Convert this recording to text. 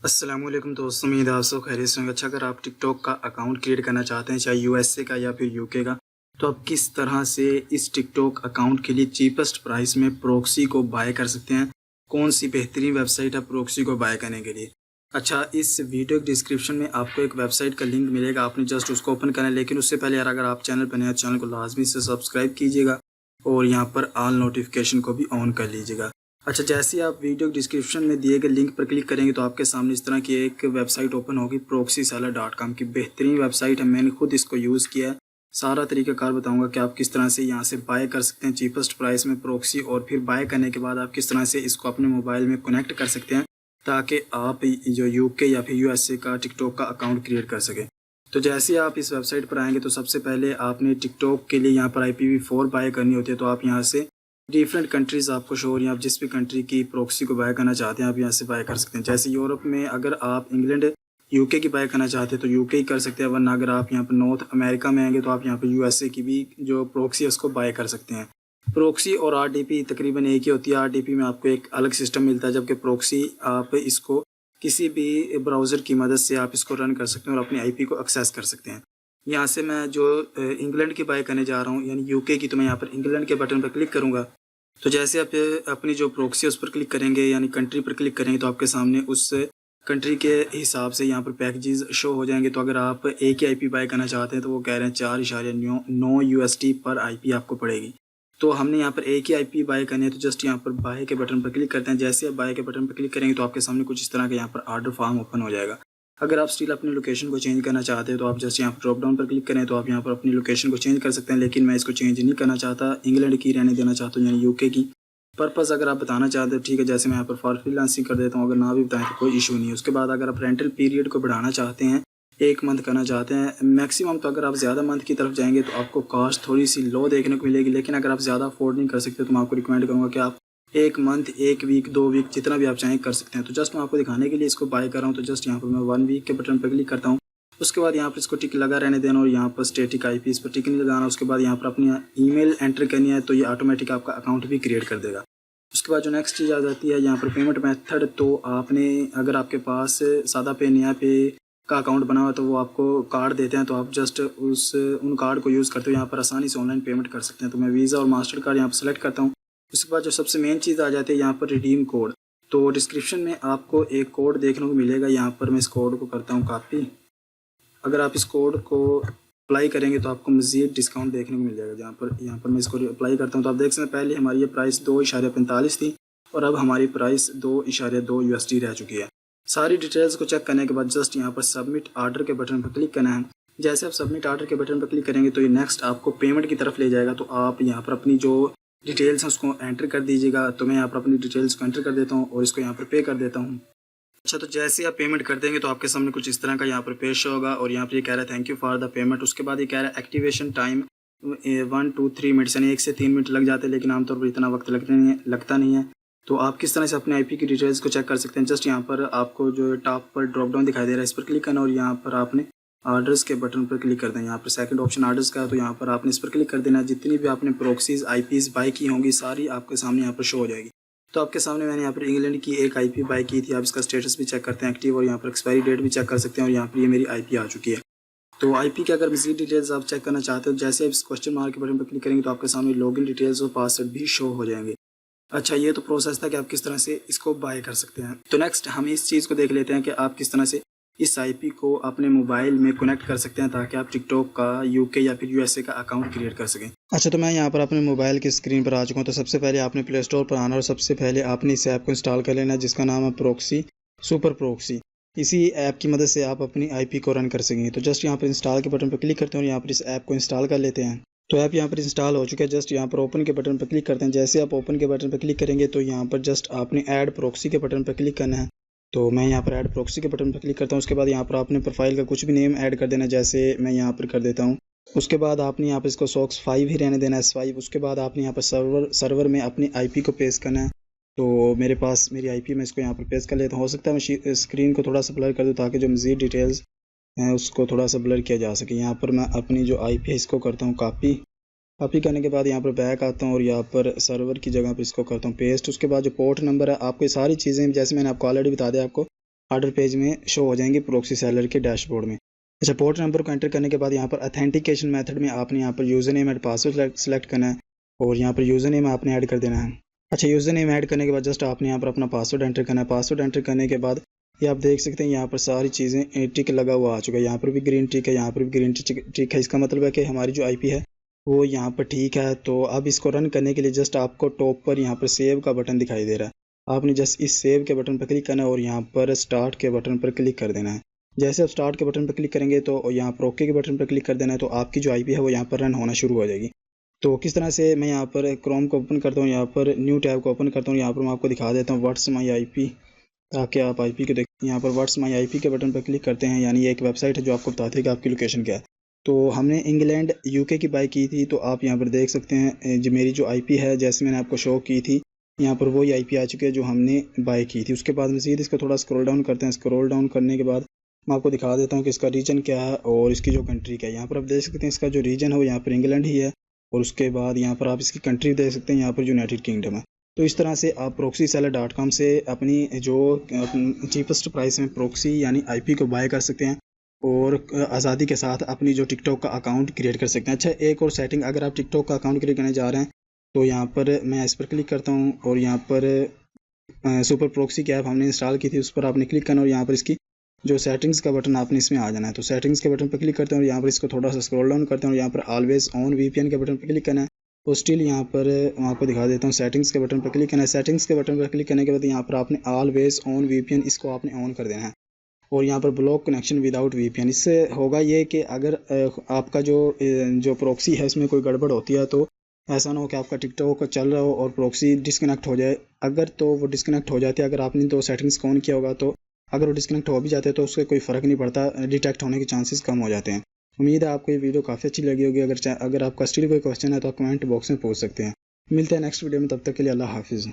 अस्सलामुअलैकुम दोस्तों, उम्मीद है आप सब खैरियत से होंगे। अच्छा, अगर आप टिकटॉक का अकाउंट क्रिएट करना चाहते हैं, चाहे यूएसए का या फिर यूके का, तो आप किस तरह से इस टिकटॉक अकाउंट के लिए चीपेस्ट प्राइस में प्रॉक्सी को बाय कर सकते हैं। कौन सी बेहतरीन वेबसाइट है प्रॉक्सी को बाय करने के लिए। अच्छा, इस वीडियो के डिस्क्रिप्शन में आपको एक वेबसाइट का लिंक मिलेगा, आपने जस्ट उसको ओपन करना है। लेकिन उससे पहले यार, अगर आप चैनल पर नए हैं, चैनल को लाजमी से सब्सक्राइब कीजिएगा और यहाँ पर ऑल नोटिफिकेशन को भी ऑन कर लीजिएगा। अच्छा, जैसे ही आप वीडियो डिस्क्रिप्शन में दिए गए लिंक पर क्लिक करेंगे तो आपके सामने इस तरह की एक वेबसाइट ओपन होगी। proxyseller.com की बेहतरीन वेबसाइट है, मैंने खुद इसको यूज़ किया है। सारा तरीकाकार बताऊंगा कि आप किस तरह से यहाँ से बाय कर सकते हैं चीपेस्ट प्राइस में प्रॉक्सी, और फिर बाय करने के बाद आप किस तरह से इसको अपने मोबाइल में कनेक्ट कर सकते हैं ताकि आप जो यूके या फिर यूएसए का टिकटॉक का अकाउंट क्रिएट कर सकें। तो जैसे ही आप इस वेबसाइट पर आएंगे तो सबसे पहले आपने टिकटॉक के लिए यहाँ पर IPv4 बाय करनी होती है। तो आप यहाँ से डिफरेंट कंट्रीज़ आपको शो हो रही हैं, आप जिस भी कंट्री की प्रॉक्सी को बाय करना चाहते हैं आप यहाँ से बाय कर सकते हैं। जैसे यूरोप में अगर आप इंग्लैंड यूके की बाय करना चाहते हैं तो यूके ही कर सकते हैं, वरना अगर आप यहाँ पर नॉर्थ अमेरिका में आएंगे तो आप यहाँ पर यूएसए की भी जो प्रॉक्सी है उसको बाय कर सकते हैं। प्रॉक्सी और RDP तकरीबन एक ही होती है। RDP में आपको एक अलग सिस्टम मिलता है, जबकि प्रॉक्सी आप इसको किसी भी ब्राउज़र की मदद से आप इसको रन कर सकते हैं और अपनी IP को एक्सेस कर सकते हैं। यहाँ से मैं जो इंग्लैंड की बाय करने जा रहा हूँ यानी यूके की, तो मैं यहाँ पर इंग्लैंड के बटन पर क्लिक करूँगा। तो जैसे आप अपनी जो प्रॉक्सी है उस पर क्लिक करेंगे यानी कंट्री पर क्लिक करेंगे तो आपके सामने उस कंट्री के हिसाब से यहाँ पर पैकेजेस शो हो जाएंगे। तो अगर आप एक ही IP बाय करना चाहते हैं तो वो कह रहे हैं 4.9 USD पर IP आपको पड़ेगी। तो हमने यहाँ पर एक ही IP बाय करनी है, तो जस्ट यहाँ पर बाय के बटन पर क्लिक करते हैं। जैसे आप बाय के बटन पर क्लिक करेंगे तो आपके सामने कुछ इस तरह का यहाँ पर ऑर्डर फॉर्म ओपन हो जाएगा। अगर आप स्टिल अपनी लोकेशन को चेंज करना चाहते हैं तो आप जस्ट यहाँ पर ड्रॉप डाउन पर क्लिक करें तो आप यहाँ पर अपनी लोकेशन को चेंज कर सकते हैं। लेकिन मैं इसको चेंज नहीं करना चाहता, इंग्लैंड की रहने देना चाहता हूँ यानी यूके की। पर्पज़ अगर आप बताना चाहते हो ठीक है, जैसे मैं यहाँ पर फॉर फ्रीलांसिंग कर देता हूँ, अगर ना भी बताएं तो कोई इशू नहीं है। उसके बाद अगर आप रेंटल पीरियड को बढ़ाना चाहते हैं, 1 मंथ करना चाहते हैं मैक्सिमम, तो अगर आप ज़्यादा मंथ की तरफ जाएंगे तो आपको कॉस्ट थोड़ी सी लो देखने को मिलेगी। लेकिन अगर आप ज़्यादा अफोर्ड नहीं कर सकते तो मैं आपको रिकमेंड करूँगा कि आप 1 मंथ, 1 वीक, 2 वीक जितना भी आप चाहें कर सकते हैं। तो जस्ट मैं आपको दिखाने के लिए इसको बाय कर रहा हूँ। तो जस्ट यहाँ पर मैं 1 वीक के बटन पर क्लिक करता हूँ। उसके बाद यहाँ पर इसको टिक लगा रहने देना और यहाँ पर स्टैटिक IP इस पर टिक नहीं लगाना। उसके बाद यहाँ पर अपनी ईमेल एंटर करनी है तो ये ऑटोमेटिक आपका अकाउंट भी क्रिएट कर देगा। उसके बाद जो नेक्स्ट चीज़ आ जाती है यहाँ पर पेमेंट मेथड। तो आपने अगर आपके पास सादा पे, नया पे का अकाउंट बना हुआ तो वो आपको कार्ड देते हैं, तो आप जस्ट उन कार्ड को यूज़ करते हो यहाँ पर आसानी से ऑनलाइन पेमेंट कर सकते हैं। तो मैं वीज़ा और मास्टर कार्ड यहाँ पर सेलेक्ट करता हूँ। उसके बाद जो सबसे मेन चीज़ आ जाती है यहाँ पर रिडीम कोड। तो डिस्क्रिप्शन में आपको एक कोड देखने को मिलेगा, यहाँ पर मैं इस कोड को करता हूँ कॉपी। अगर आप इस कोड को अप्लाई करेंगे तो आपको मज़ीद डिस्काउंट देखने को मिल जाएगा। यहाँ पर मैं इसको अप्लाई करता हूँ तो आप देख सकते हैं पहले हमारी ये प्राइस 2.45 थी और अब हमारी प्राइस 2.2 USD रह चुकी है। सारी डिटेल्स को चेक करने के बाद जस्ट यहाँ पर सबमिट ऑर्डर के बटन पर क्लिक करना है। जैसे आप सबमिट ऑर्डर के बटन पर क्लिक करेंगे तो ये नेक्स्ट आपको पेमेंट की तरफ ले जाएगा। तो आप यहाँ पर अपनी जो डिटेल्स हैं उसको एंटर कर दीजिएगा। तो मैं यहाँ पर अपनी डिटेल्स को एंटर कर देता हूँ और इसको यहाँ पर पे कर देता हूँ। अच्छा, तो जैसे आप पेमेंट कर देंगे तो आपके सामने कुछ इस तरह का यहाँ पर पेश होगा और यहाँ पर ये कह रहा है thank you for the payment. उसके बाद ये कह रहा है एक्टिवेशन टाइम 1 to 3 मिनट्स यानी 1 से 3 मिनट लग जाते हैं, लेकिन आमतौर पर इतना वक्त लगता नहीं है। तो आप किस तरह से अपने IP की डिटेल्स को चेक कर सकते हैं। जस्ट यहाँ पर आपको जो टॉप पर ड्रॉप डाउन दिखाई दे रहा है इस पर क्लिक करना और यहाँ पर आपने ऑर्डर्स के बटन पर क्लिक कर देना। यहाँ पर सेकंड ऑप्शन ऑर्डर्स का है तो यहाँ पर आपने इस पर क्लिक कर देना। जितनी भी आपने प्रॉक्सीज IPs बाय की होंगी सारी आपके सामने यहाँ पर शो हो जाएगी। तो आपके सामने मैंने यहाँ पर इंग्लैंड की एक IP बाय की थी। आप इसका स्टेटस भी चेक करते हैं एक्टिव, और यहाँ पर एक्सपायरी डेट भी चेक कर सकते हैं और यहाँ पर ये मेरी IP आ चुकी है। तो IP की अगर मज़ीद डिटेल्स आप चेक करना चाहते हो, जैसे आप इस क्वेश्चन मार्क के बटन पर क्लिक करेंगे तो आपके सामने लॉगिन डिटेल्स और पासवर्ड भी शो हो जाएंगे। अच्छा, ये तो प्रोसेस था कि आप किस तरह से इसको बाय कर सकते हैं। तो नेक्स्ट हम इस चीज़ को देख लेते हैं कि आप किस तरह से इस IP को अपने मोबाइल में कनेक्ट कर सकते हैं ताकि आप टिकटॉक का यूके या फिर यूएसए का अकाउंट क्रिएट कर सकें। अच्छा, तो मैं यहाँ पर अपने मोबाइल की स्क्रीन पर आ चुका हूँ। तो सबसे पहले आपने प्ले स्टोर पर आना और सबसे पहले आपने इस ऐप को इंस्टॉल कर लेना जिसका नाम है प्रॉक्सी, सुपर प्रॉक्सी। इसी ऐप की मदद से आप अपनी IP को रन कर सकेंगे। तो जस्ट यहाँ पर इंस्टॉल के बटन पर क्लिक करते हैं और यहाँ पर इस ऐप को इंस्टॉल कर लेते हैं। तो ऐप यहाँ पर इंस्टॉल हो चुका है। जस्ट यहाँ पर ओपन के बटन पर क्लिक करते हैं। जैसे आप ओपन के बटन पर क्लिक करेंगे तो यहाँ पर जस्ट आपने ऐड प्रॉक्सी के बटन पर क्लिक करना है। तो मैं यहाँ पर ऐड प्रॉक्सी के बटन पर क्लिक करता हूँ। उसके बाद यहाँ पर आपने प्रोफाइल का कुछ भी नेम ऐड कर देना, जैसे मैं यहाँ पर कर देता हूँ। उसके बाद आपने यहाँ पर इसको SOX 5 ही रहने देना है, S5। उसके बाद आपने यहाँ पर सर्वर में अपनी IP को पेस्ट करना है। तो मेरे पास मेरी IP मैं इसको यहाँ पर पेस्ट कर लेता हूँ। हो सकता है मैं स्क्रीन को थोड़ा सा ब्लर कर दूँ ताकि जो मज़ीद डिटेल्स हैं उसको थोड़ा सा ब्लर किया जा सके। यहाँ पर मैं अपनी जो IP है इसको करता हूँ कॉपी करने के बाद यहाँ पर बैक आता हूँ और यहाँ पर सर्वर की जगह पर इसको करता हूँ पेस्ट। उसके बाद जो पोर्ट नंबर है आपको ये सारी चीज़ें जैसे मैंने आपको ऑलरेडी बता दिया आपको ऑर्डर पेज में शो हो जाएंगे प्रॉक्सी सेलर के डैशबोर्ड में। अच्छा, पोर्ट नंबर को एंटर करने के बाद यहाँ पर ऑथेंटिकेशन मेथड में आपने यहाँ पर user name and password select करना है और यहाँ पर यूज़र नेम आपने ऐड कर देना है। अच्छा, यूज़र नेम ऐड करने के बाद जस्ट आपने यहाँ पर अपना पासवर्ड एंटर करना है। पासवर्ड एंटर करने के बाद ये आप देख सकते हैं यहाँ पर सारी चीज़ें टिक लगा हुआ आ चुका है। यहाँ पर भी ग्रीन टिक है, यहाँ पर भी ग्रीन टिक है। इसका मतलब है कि हमारी जो IP है वो यहाँ पर ठीक है। तो अब इसको रन करने के लिए जस्ट आपको टॉप पर यहाँ पर सेव का बटन दिखाई दे रहा है। आपने जस्ट इस सेव के बटन पर क्लिक करना है और यहाँ पर स्टार्ट के बटन पर क्लिक कर देना है। जैसे आप स्टार्ट के बटन पर क्लिक करेंगे तो यहाँ पर ओके के बटन पर क्लिक कर देना है, तो आपकी जो IP है वो यहाँ पर रन होना शुरू हो जाएगी। तो किस तरह से मैं यहाँ पर क्रोम को ओपन करता हूँ, यहाँ पर न्यू टैब को ओपन करता हूँ। यहाँ पर मैं आपको दिखा देता हूँ व्हाट्स माई IP, ताकि आप IP को देख। यहाँ पर व्हाट्स माई IP के बटन पर क्लिक करते हैं, यानी ये एक वेबसाइट है जो आपको बताती है कि आपकी लोकेशन क्या है। तो हमने इंग्लैंड UK की बाय की थी, तो आप यहाँ पर देख सकते हैं जो मेरी जो IP है जैसे मैंने आपको शो की थी, यहाँ पर वही IP आ चुकी है जो हमने बाय की थी। उसके बाद मज़ीद इसको थोड़ा स्क्रॉल डाउन करते हैं। स्क्रॉल डाउन करने के बाद मैं आपको दिखा देता हूँ कि इसका रीजन क्या है और इसकी जो कंट्री क्या है। यहाँ पर आप देख सकते हैं इसका जो रीजन है वो यहाँ पर इंग्लैंड ही है और उसके बाद यहाँ पर आप इसकी कंट्री देख सकते हैं, यहाँ पर यूनाइटेड किंगडम है। तो इस तरह से आप proxyseller.com से अपनी जो चीपेस्ट प्राइस में प्रॉक्सी यानी IP को बाय कर सकते हैं और आज़ादी के साथ अपनी जो टिकटॉक का अकाउंट क्रिएट कर सकते हैं। अच्छा, एक और सेटिंग, अगर आप टिकटॉक का अकाउंट क्रिएट करने जा रहे हैं तो यहाँ पर मैं इस पर क्लिक करता हूँ और यहाँ पर सुपर प्रॉक्सी की ऐप हमने इंस्टॉल की थी उस पर आपने क्लिक करना और यहाँ पर इसकी जो सेटिंग्स का बटन आपने इसमें आ जाना है। तो सेटिंग्स के बटन पर क्लिक करते हैं और यहाँ पर इसको थोड़ा सा स्क्रॉल डाउन करते हैं और यहाँ पर ऑलवेज ऑन VPN के बटन पर क्लिक करना है। तो स्टिल यहाँ पर मैं आपको दिखा देता हूँ, सेटिंग्स के बटन पर क्लिक करना है। सेटिंग्स के बटन पर क्लिक करने के बाद यहाँ पर आपने ऑलवेज ऑन VPN इसको आपने ऑन कर देना है और यहाँ पर ब्लॉक कनेक्शन विदाउट VPN। इससे होगा ये कि अगर आपका जो प्रॉक्सी है इसमें कोई गड़बड़ होती है तो ऐसा ना हो कि आपका टिकटॉक चल रहा हो और प्रॉक्सी डिस्कनेक्ट हो जाए। अगर तो वो डिस्कनेक्ट हो जाती है, अगर आपने तो सेटिंग्स को ऑन किया होगा, तो अगर वो डिस्कनेक्ट हो भी जाते हैं तो उससे कोई फ़र्क नहीं पड़ता, डिटेक्ट होने के चांसेस कम हो जाते हैं। उम्मीद है आपको ये वीडियो काफ़ी अच्छी लगी होगी। अगर आपका स्टिल कोई क्वेश्चन है तो आप कमेंट बॉक्स में पूछ सकते हैं। मिलते हैं नेक्स्ट वीडियो में, तब तक के लिए अल्लाह हाफिज़।